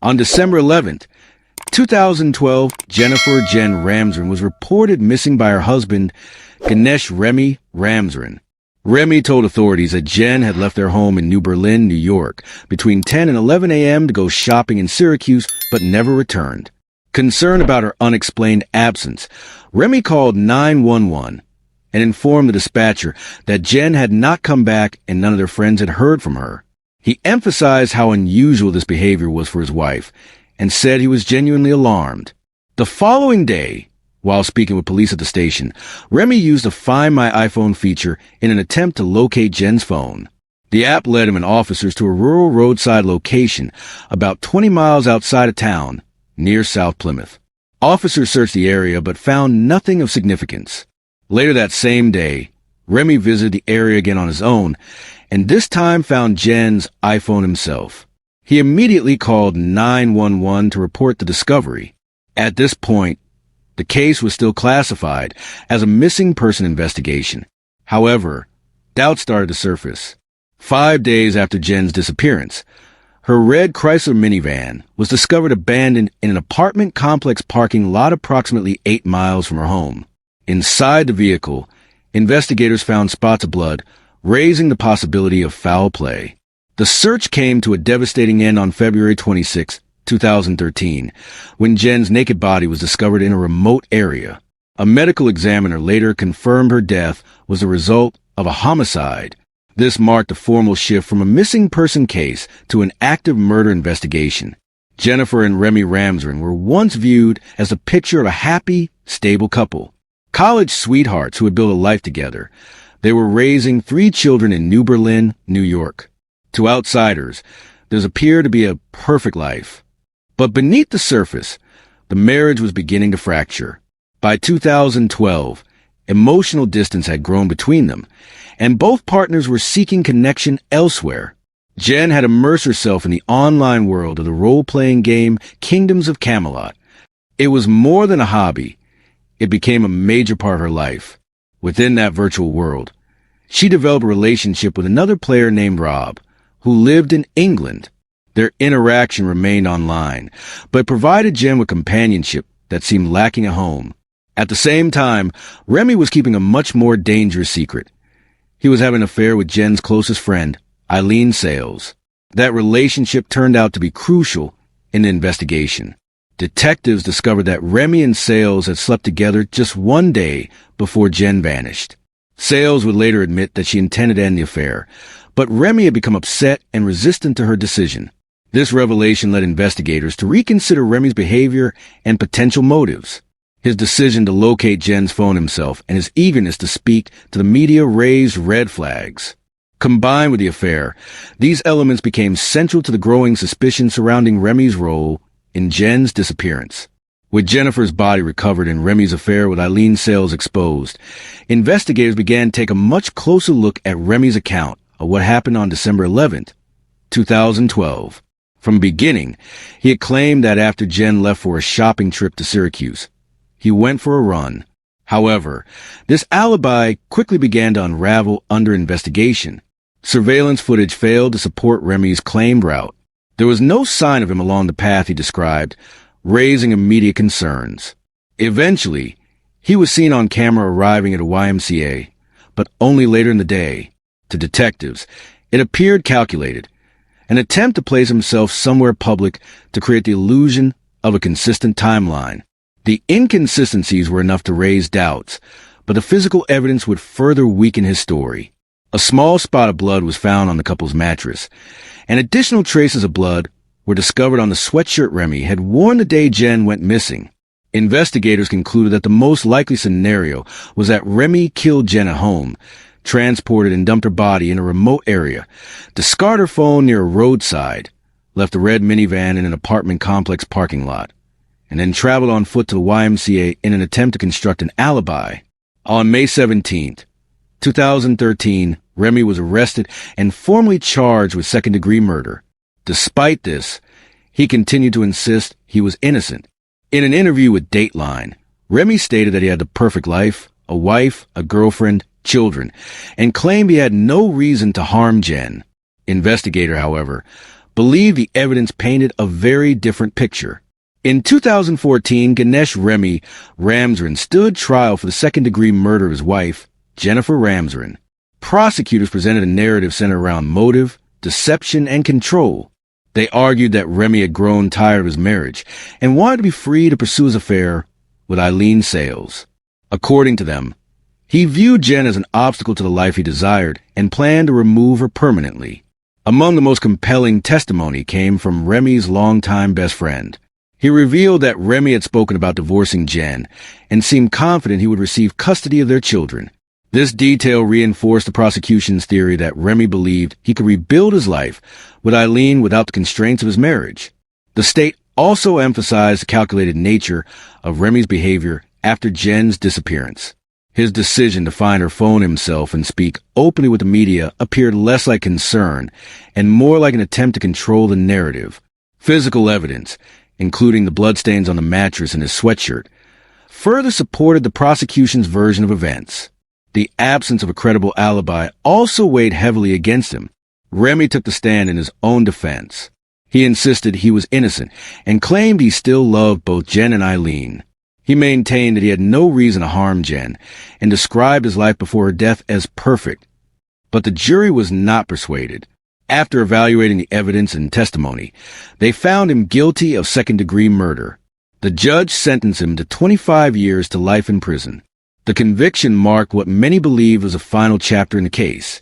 On December 11th, 2012, Jennifer Jen Ramsren was reported missing by her husband, Ganesh Remy Ramsren. Remy told authorities that Jen had left their home in New Berlin, New York, between 10 and 11 a.m. to go shopping in Syracuse, but never returned. Concerned about her unexplained absence, Remy called 911 and informed the dispatcher that Jen had not come back and none of their friends had heard from her. He emphasized how unusual this behavior was for his wife and said he was genuinely alarmed. The following day, while speaking with police at the station, Remy used the Find My iPhone feature in an attempt to locate Jen's phone. The app led him and officers to a rural roadside location about 20 miles outside of town, near South Plymouth. Officers searched the area but found nothing of significance. Later that same day, Remy visited the area again on his own, and this time found Jen's iPhone himself. He immediately called 911 to report the discovery. At this point, the case was still classified as a missing person investigation. However, doubts started to surface. 5 days after Jen's disappearance, her red Chrysler minivan was discovered abandoned in an apartment complex parking lot approximately 8 miles from her home. Inside the vehicle, investigators found spots of blood, raising the possibility of foul play. The search came to a devastating end on February 26, 2013, when Jen's naked body was discovered in a remote area. A medical examiner later confirmed her death was the result of a homicide. This marked a formal shift from a missing person case to an active murder investigation. Jennifer and Remy Ramsren were once viewed as a picture of a happy, stable couple. College sweethearts who had built a life together. They were raising 3 children in New Berlin, New York. To outsiders, theirs appeared to be a perfect life. But beneath the surface, the marriage was beginning to fracture. By 2012, emotional distance had grown between them, and both partners were seeking connection elsewhere. Jen had immersed herself in the online world of the role-playing game Kingdoms of Camelot. It was more than a hobby. It became a major part of her life. Within that virtual world, she developed a relationship with another player named Rob, who lived in England. Their interaction remained online, but provided Jen with companionship that seemed lacking at home. At the same time, Remy was keeping a much more dangerous secret. He was having an affair with Jen's closest friend, Eileen Sales. That relationship turned out to be crucial in the investigation. Detectives discovered that Remy and Sales had slept together just 1 day before Jen vanished. Sales would later admit that she intended to end the affair, but Remy had become upset and resistant to her decision. This revelation led investigators to reconsider Remy's behavior and potential motives. His decision to locate Jen's phone himself and his eagerness to speak to the media raised red flags. Combined with the affair, these elements became central to the growing suspicion surrounding Remy's role in Jen's disappearance. With Jennifer's body recovered and Remy's affair with Eileen Sales exposed, investigators began to take a much closer look at Remy's account of what happened on December 11th, 2012. From the beginning, he had claimed that after Jen left for a shopping trip to Syracuse, he went for a run. However, this alibi quickly began to unravel under investigation. Surveillance footage failed to support Remy's claimed route. There was no sign of him along the path he described, raising immediate concerns. Eventually, he was seen on camera arriving at a YMCA, but only later in the day. To detectives, it appeared calculated, an attempt to place himself somewhere public to create the illusion of a consistent timeline. The inconsistencies were enough to raise doubts, but the physical evidence would further weaken his story. A small spot of blood was found on the couple's mattress, and additional traces of blood were discovered on the sweatshirt Remy had worn the day Jen went missing. Investigators concluded that the most likely scenario was that Remy killed Jen at home, transported and dumped her body in a remote area, discarded her phone near a roadside, left a red minivan in an apartment complex parking lot, and then traveled on foot to the YMCA in an attempt to construct an alibi. On May 17th, 2013, Remy was arrested and formally charged with second-degree murder. Despite this, he continued to insist he was innocent. In an interview with Dateline, Remy stated that he had the perfect life, a wife, a girlfriend, children, and claimed he had no reason to harm Jen. Investigator, however, believed the evidence painted a very different picture. In 2014, Ganesh Remy Ramswaran stood trial for the second-degree murder of his wife, Jennifer Ramswaran. Prosecutors presented a narrative centered around motive, deception, and control. They argued that Remy had grown tired of his marriage and wanted to be free to pursue his affair with Eileen Sales. According to them, he viewed Jen as an obstacle to the life he desired and planned to remove her permanently. Among the most compelling testimony came from Remy's longtime best friend. He revealed that Remy had spoken about divorcing Jen and seemed confident he would receive custody of their children. This detail reinforced the prosecution's theory that Remy believed he could rebuild his life with Eileen without the constraints of his marriage. The state also emphasized the calculated nature of Remy's behavior after Jen's disappearance. His decision to find her phone himself and speak openly with the media appeared less like concern and more like an attempt to control the narrative. Physical evidence, including the bloodstains on the mattress and his sweatshirt, further supported the prosecution's version of events. The absence of a credible alibi also weighed heavily against him. Remy took the stand in his own defense. He insisted he was innocent and claimed he still loved both Jen and Eileen. He maintained that he had no reason to harm Jen and described his life before her death as perfect. But the jury was not persuaded. After evaluating the evidence and testimony, they found him guilty of second-degree murder. The judge sentenced him to 25 years to life in prison. The conviction marked what many believed was a final chapter in the case.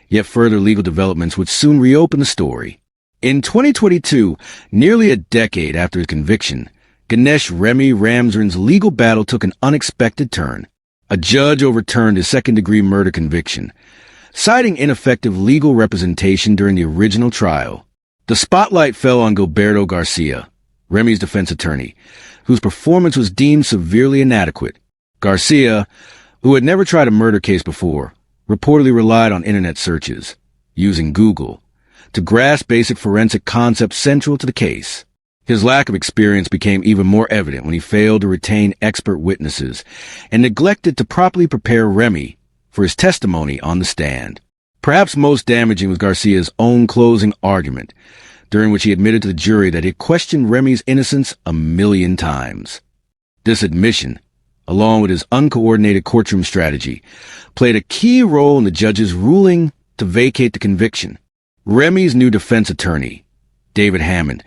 Yet further legal developments would soon reopen the story. In 2022, nearly a decade after his conviction, Ganesh Remy Ramswaran's legal battle took an unexpected turn. A judge overturned his second-degree murder conviction, citing ineffective legal representation during the original trial. The spotlight fell on Gilberto Garcia, Remy's defense attorney, whose performance was deemed severely inadequate. Garcia, who had never tried a murder case before, reportedly relied on internet searches, using Google, to grasp basic forensic concepts central to the case. His lack of experience became even more evident when he failed to retain expert witnesses and neglected to properly prepare Remy for his testimony on the stand. Perhaps most damaging was Garcia's own closing argument, during which he admitted to the jury that he had questioned Remy's innocence 1,000,000 times. This admission, along with his uncoordinated courtroom strategy, played a key role in the judge's ruling to vacate the conviction. Remy's new defense attorney, David Hammond,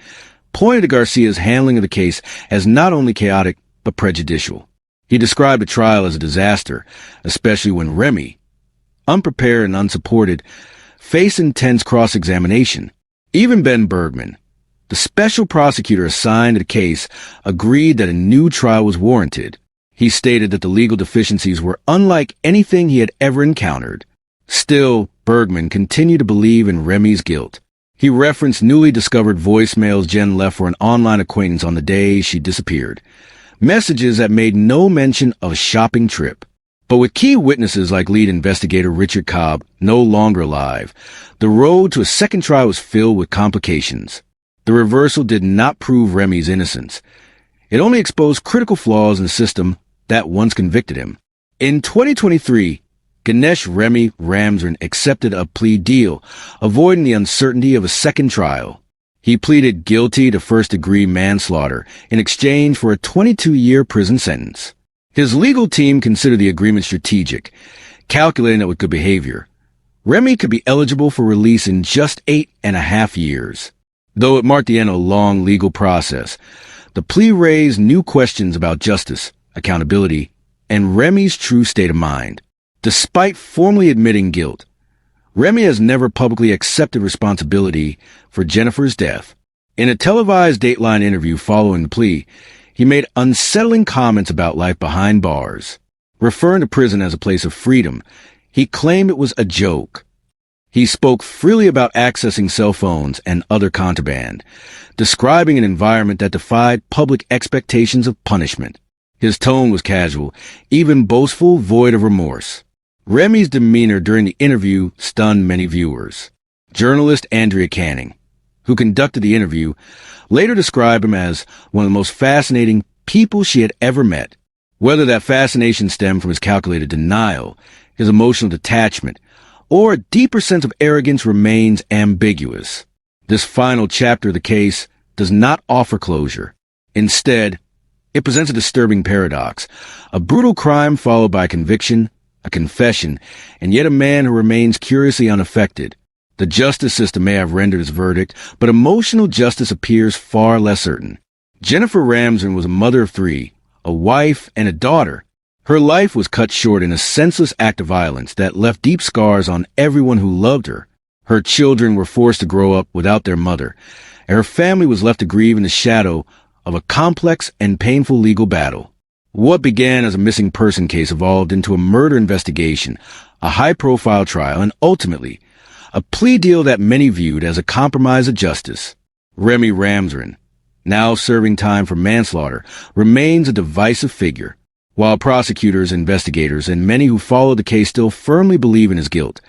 pointed to Garcia's handling of the case as not only chaotic but prejudicial. He described the trial as a disaster, especially when Remy, unprepared and unsupported, faced intense cross-examination. Even Ben Bergman, the special prosecutor assigned to the case, agreed that a new trial was warranted. He stated that the legal deficiencies were unlike anything he had ever encountered. Still, Bergman continued to believe in Remy's guilt. He referenced newly discovered voicemails Jen left for an online acquaintance on the day she disappeared, messages that made no mention of a shopping trip. But with key witnesses like lead investigator Richard Cobb no longer alive, the road to a second trial was filled with complications. The reversal did not prove Remy's innocence. It only exposed critical flaws in the system that once convicted him. In 2023, Ganesh Remy Ramswaran accepted a plea deal, avoiding the uncertainty of a second trial. He pleaded guilty to first-degree manslaughter in exchange for a 22-year prison sentence. His legal team considered the agreement strategic, calculating that with good behavior, Remy could be eligible for release in just 8.5 years. Though it marked the end of a long legal process, the plea raised new questions about justice, accountability, and Remy's true state of mind. Despite formally admitting guilt, Remy has never publicly accepted responsibility for Jennifer's death. In a televised Dateline interview following the plea, he made unsettling comments about life behind bars. Referring to prison as a place of freedom, he claimed it was a joke. He spoke freely about accessing cell phones and other contraband, describing an environment that defied public expectations of punishment. His tone was casual, even boastful, void of remorse. Remy's demeanor during the interview stunned many viewers. Journalist Andrea Canning, who conducted the interview, later described him as one of the most fascinating people she had ever met. Whether that fascination stemmed from his calculated denial, his emotional detachment, or a deeper sense of arrogance remains ambiguous. This final chapter of the case does not offer closure. Instead, it presents a disturbing paradox: a brutal crime followed by conviction, a confession, and yet a man who remains curiously unaffected. The justice system may have rendered its verdict, but emotional justice appears far less certain. Jennifer Ramsden was a mother of 3, a wife, and a daughter. Her life was cut short in a senseless act of violence that left deep scars on everyone who loved her. Her children were forced to grow up without their mother, and her family was left to grieve in the shadow of a complex and painful legal battle. What began as a missing person case evolved into a murder investigation, a high-profile trial, and ultimately, a plea deal that many viewed as a compromise of justice. Remy Ramsden, now serving time for manslaughter, remains a divisive figure. While prosecutors, investigators, and many who follow the case still firmly believe in his guilt,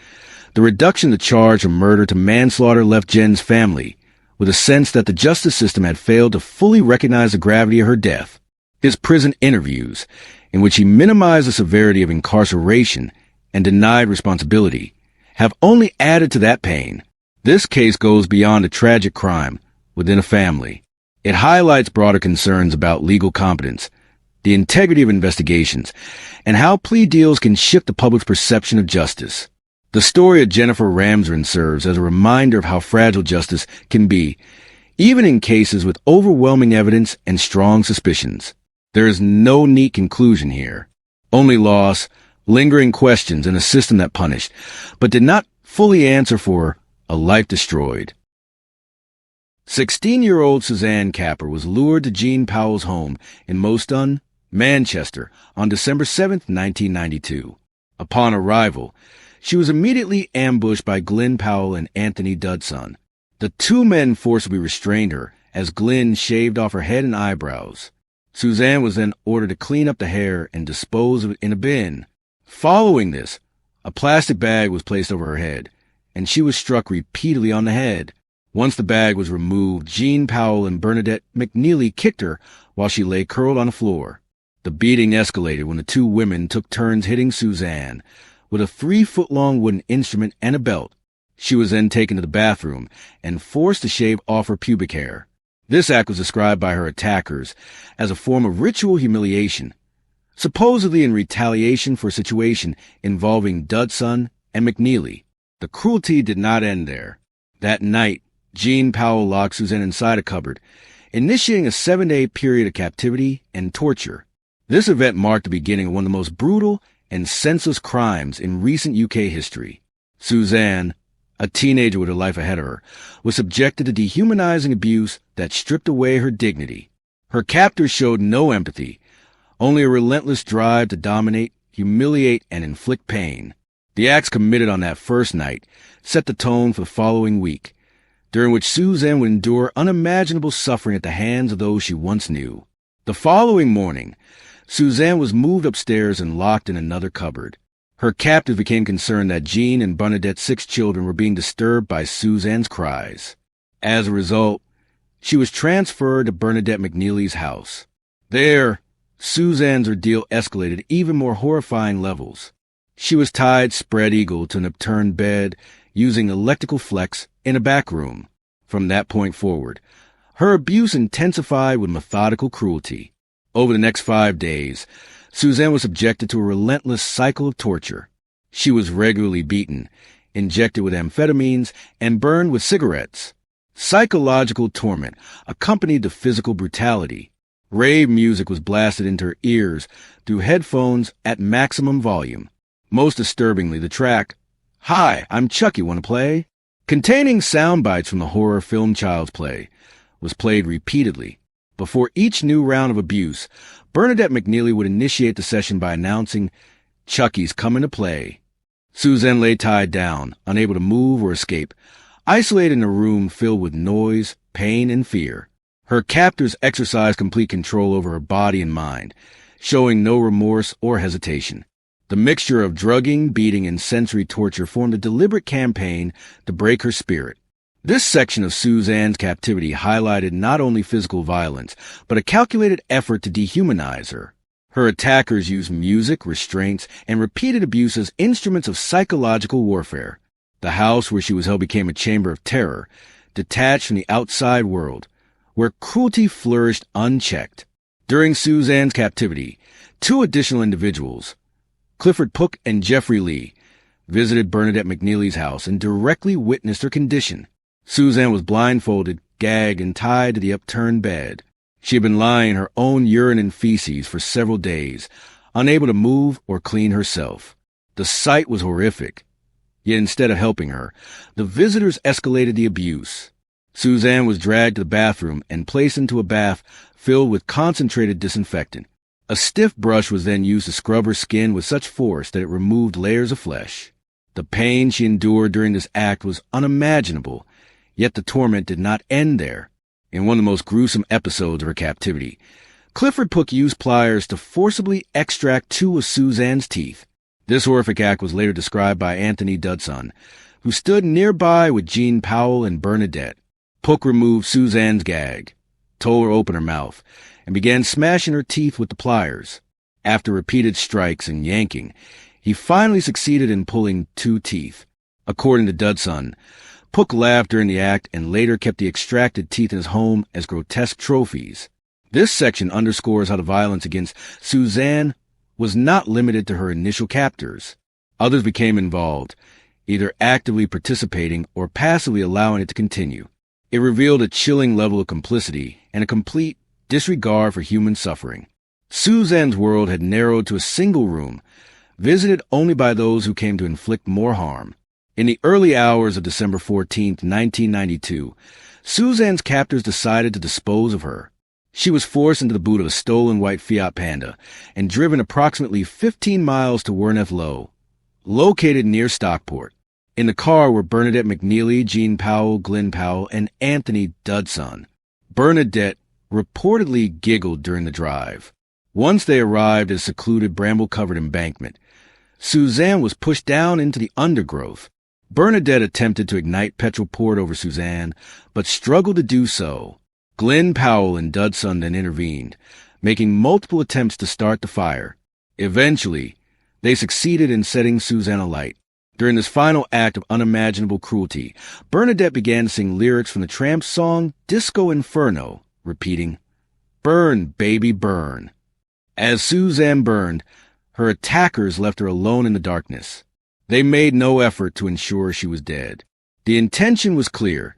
the reduction of the charge of murder to manslaughter left Jen's family with a sense that the justice system had failed to fully recognize the gravity of her death. His prison interviews, in which he minimized the severity of incarceration and denied responsibility, have only added to that pain. This case goes beyond a tragic crime within a family. It highlights broader concerns about legal competence, the integrity of investigations, and how plea deals can shift the public's perception of justice. The story of Jennifer Ramsden serves as a reminder of how fragile justice can be, even in cases with overwhelming evidence and strong suspicions. There is no neat conclusion here. Only loss, lingering questions, and a system that punished, but did not fully answer for a life destroyed. 16-year-old Suzanne Capper was lured to Jean Powell's home in Mostyn, Manchester, on December 7, 1992. Upon arrival, she was immediately ambushed by Glenn Powell and Anthony Dudson. The 2 men forcibly restrained her as Glenn shaved off her head and eyebrows. Suzanne was then ordered to clean up the hair and dispose of it in a bin. Following this, a plastic bag was placed over her head, and she was struck repeatedly on the head. Once the bag was removed, Jean Powell and Bernadette McNeely kicked her while she lay curled on the floor. The beating escalated when the 2 women took turns hitting Suzanne with a 3-foot-long wooden instrument and a belt. She was then taken to the bathroom and forced to shave off her pubic hair. This act was described by her attackers as a form of ritual humiliation, supposedly in retaliation for a situation involving Dudson and McNeely. The cruelty did not end there. That night, Jean Powell locked Suzanne inside a cupboard, initiating a 7-day period of captivity and torture. This event marked the beginning of one of the most brutal and senseless crimes in recent UK history. Suzanne, a teenager with her life ahead of her, was subjected to dehumanizing abuse that stripped away her dignity. Her captors showed no empathy, only a relentless drive to dominate, humiliate, and inflict pain. The acts committed on that first night set the tone for the following week, during which Suzanne would endure unimaginable suffering at the hands of those she once knew. The following morning, Suzanne was moved upstairs and locked in another cupboard. Her captors became concerned that Jean and Bernadette's 6 children were being disturbed by Suzanne's cries. As a result, she was transferred to Bernadette McNeely's house. There, Suzanne's ordeal escalated to even more horrifying levels. She was tied spread-eagle to an upturned bed using electrical flex in a back room. From that point forward, her abuse intensified with methodical cruelty. Over the next 5 days, Suzanne was subjected to a relentless cycle of torture. She was regularly beaten, injected with amphetamines, and burned with cigarettes. Psychological torment accompanied the physical brutality. Rave music was blasted into her ears through headphones at maximum volume. Most disturbingly, the track, "Hi, I'm Chucky, Wanna Play?" containing sound bites from the horror film Child's Play, was played repeatedly. Before each new round of abuse, Bernadette McNeely would initiate the session by announcing, "Chucky's coming to play." Suzanne lay tied down, unable to move or escape, isolated in a room filled with noise, pain, and fear. Her captors exercised complete control over her body and mind, showing no remorse or hesitation. The mixture of drugging, beating, and sensory torture formed a deliberate campaign to break her spirit. This section of Suzanne's captivity highlighted not only physical violence, but a calculated effort to dehumanize her. Her attackers used music, restraints, and repeated abuse as instruments of psychological warfare. The house where she was held became a chamber of terror, detached from the outside world, where cruelty flourished unchecked. During Suzanne's captivity, two additional individuals, Clifford Pook and Jeffrey Lee, visited Bernadette McNeely's house and directly witnessed her condition. Suzanne was blindfolded, gagged, and tied to the upturned bed. She had been lying in her own urine and feces for several days, unable to move or clean herself. The sight was horrific. Yet instead of helping her, the visitors escalated the abuse. Suzanne was dragged to the bathroom and placed into a bath filled with concentrated disinfectant. A stiff brush was then used to scrub her skin with such force that it removed layers of flesh. The pain she endured during this act was unimaginable, yet the torment did not end there. In one of the most gruesome episodes of her captivity, Clifford Pook used pliers to forcibly extract two of Suzanne's teeth. This horrific act was later described by Anthony Dodson, who stood nearby with Jean Powell and Bernadette. Pook removed Suzanne's gag, told her to open her mouth, and began smashing her teeth with the pliers. After repeated strikes and yanking, he finally succeeded in pulling two teeth. According to Dodson, Pook laughed during the act and later kept the extracted teeth in his home as grotesque trophies. This section underscores how the violence against Suzanne was not limited to her initial captors. Others became involved, either actively participating or passively allowing it to continue. It revealed a chilling level of complicity and a complete disregard for human suffering. Suzanne's world had narrowed to a single room, visited only by those who came to inflict more harm. In the early hours of December 14, 1992, Suzanne's captors decided to dispose of her. She was forced into the boot of a stolen white Fiat Panda and driven approximately 15 miles to Werneth Low, located near Stockport. In the car were Bernadette McNeely, Jean Powell, Glenn Powell, and Anthony Dodson. Bernadette reportedly giggled during the drive. Once they arrived at a secluded bramble-covered embankment, Suzanne was pushed down into the undergrowth. Bernadette attempted to ignite petrol poured over Suzanne, but struggled to do so. Glenn Powell and Dodson then intervened, making multiple attempts to start the fire. Eventually, they succeeded in setting Suzanne alight. During this final act of unimaginable cruelty, Bernadette began to sing lyrics from the Tramp's song Disco Inferno, repeating, "Burn, baby, burn." As Suzanne burned, her attackers left her alone in the darkness. They made no effort to ensure she was dead. The intention was clear.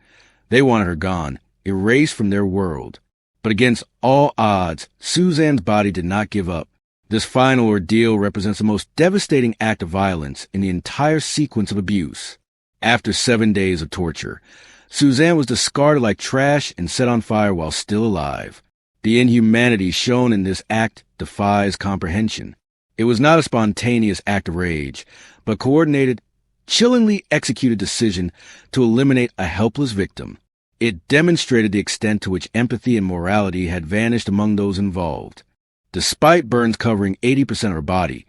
They wanted her gone, erased from their world. But against all odds, Suzanne's body did not give up. This final ordeal represents the most devastating act of violence in the entire sequence of abuse. After 7 days of torture, Suzanne was discarded like trash and set on fire while still alive. The inhumanity shown in this act defies comprehension. It was not a spontaneous act of rage, but a coordinated, chillingly executed decision to eliminate a helpless victim. It demonstrated the extent to which empathy and morality had vanished among those involved. Despite burns covering 80% of her body,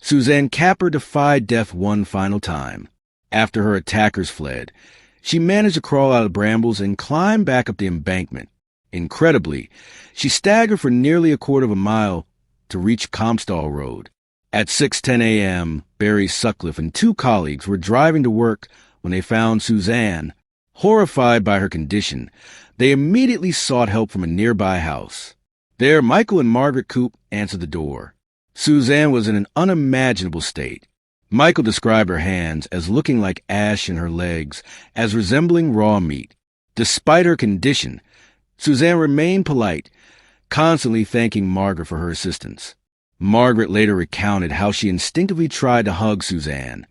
Suzanne Capper defied death one final time. After her attackers fled, she managed to crawl out of the brambles and climb back up the embankment. Incredibly, she staggered for nearly a quarter of a mile to reach Comstall Road. At 6:10 a.m., Barry Sutcliffe and two colleagues were driving to work when they found Suzanne. Horrified by her condition, they immediately sought help from a nearby house. There, Michael and Margaret Coop answered the door. Suzanne was in an unimaginable state. Michael described her hands as looking like ash and her legs as resembling raw meat. Despite her condition, Suzanne remained polite, constantly thanking Margaret for her assistance. Margaret later recounted how she instinctively tried to hug Suzanne,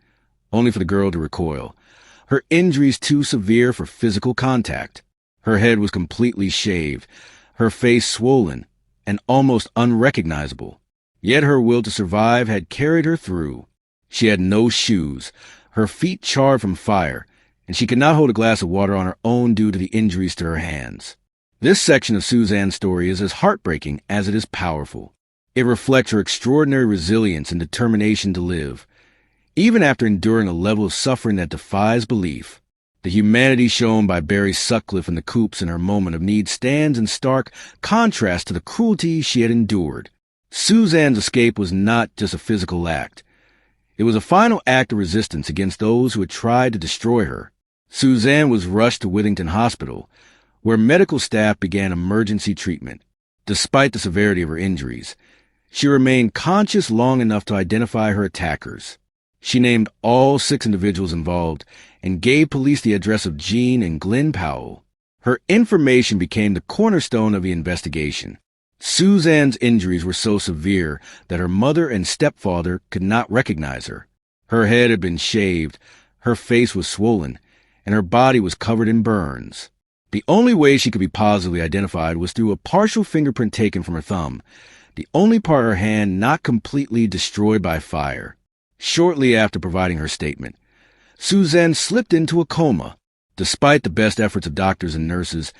only for the girl to recoil, her injuries too severe for physical contact. Her head was completely shaved, her face swollen, and almost unrecognizable. Yet her will to survive had carried her through. She had no shoes, her feet charred from fire, and she could not hold a glass of water on her own due to the injuries to her hands. This section of Suzanne's story is as heartbreaking as it is powerful. It reflects her extraordinary resilience and determination to live, even after enduring a level of suffering that defies belief. The humanity shown by Barry Sutcliffe and the Coops in her moment of need stands in stark contrast to the cruelty she had endured. Suzanne's escape was not just a physical act. It was a final act of resistance against those who had tried to destroy her. Suzanne was rushed to Withington Hospital, where medical staff began emergency treatment. Despite the severity of her injuries, she remained conscious long enough to identify her attackers. She named all 6 individuals involved and gave police the address of Jean and Glenn Powell. Her information became the cornerstone of the investigation. Suzanne's injuries were so severe that her mother and stepfather could not recognize her. Her head had been shaved, her face was swollen, and her body was covered in burns. The only way she could be positively identified was through a partial fingerprint taken from her thumb, the only part of her hand not completely destroyed by fire. Shortly after providing her statement, Suzanne slipped into a coma. Despite the best efforts of doctors and nurses,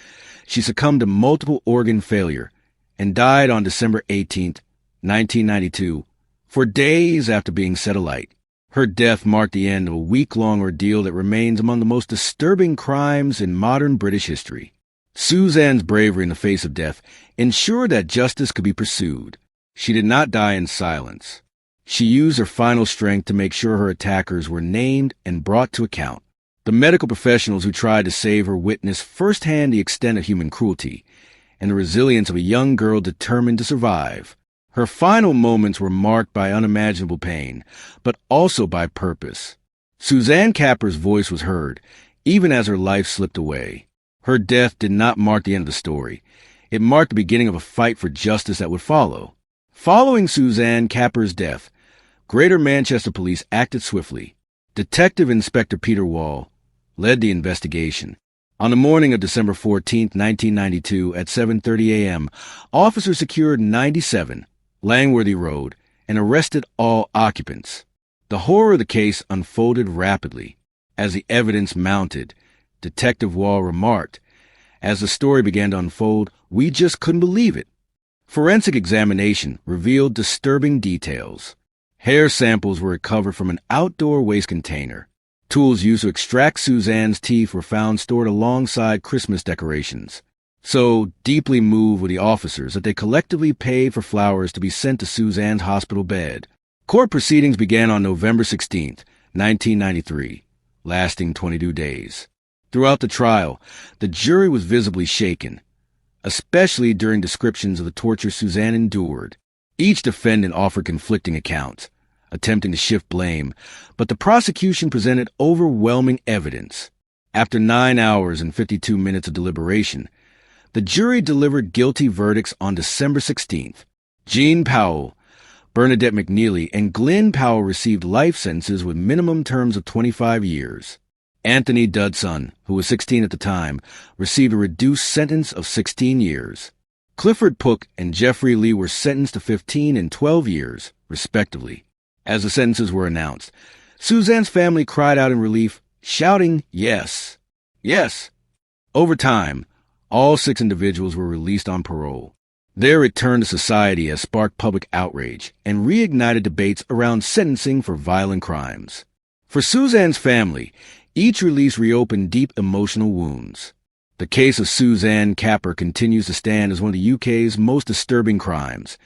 she succumbed to multiple organ failure and died on December 18, 1992, 4 days after being set alight. Her death marked the end of a week-long ordeal that remains among the most disturbing crimes in modern British history. Suzanne's bravery in the face of death ensured that justice could be pursued. She did not die in silence. She used her final strength to make sure her attackers were named and brought to account. The medical professionals who tried to save her witnessed firsthand the extent of human cruelty and the resilience of a young girl determined to survive. Her final moments were marked by unimaginable pain, but also by purpose. Suzanne Capper's voice was heard, even as her life slipped away. Her death did not mark the end of the story. It marked the beginning of a fight for justice that would follow. Following Suzanne Capper's death, Greater Manchester Police acted swiftly. Detective Inspector Peter Wall led the investigation. On the morning of December 14, 1992, at 7:30 a.m., officers secured 97 Langworthy Road and arrested all occupants. The horror of the case unfolded rapidly. As the evidence mounted, Detective Wall remarked, "As the story began to unfold, we just couldn't believe it." Forensic examination revealed disturbing details. Hair samples were recovered from an outdoor waste container. Tools used to extract Suzanne's teeth were found stored alongside Christmas decorations. So deeply moved were the officers that they collectively paid for flowers to be sent to Suzanne's hospital bed. Court proceedings began on November 16, 1993, lasting 22 days. Throughout the trial, the jury was visibly shaken, especially during descriptions of the torture Suzanne endured. Each defendant offered conflicting accounts, attempting to shift blame, but the prosecution presented overwhelming evidence. After 9 hours and 52 minutes of deliberation, the jury delivered guilty verdicts on December 16th. Jean Powell, Bernadette McNeely, and Glenn Powell received life sentences with minimum terms of 25 years. Anthony Dudson, who was 16 at the time, received a reduced sentence of 16 years. Clifford Pook and Jeffrey Lee were sentenced to 15 and 12 years, respectively. As the sentences were announced, Suzanne's family cried out in relief, shouting, "Yes! Yes!" Over time, all 6 individuals were released on parole. Their return to society has sparked public outrage and reignited debates around sentencing for violent crimes. For Suzanne's family, each release reopened deep emotional wounds. The case of Suzanne Capper continues to stand as one of the UK's most disturbing crimes.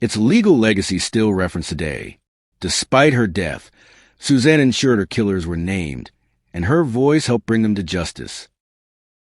Its legal legacy still referenced today. Despite her death, Suzanne ensured her killers were named, and her voice helped bring them to justice.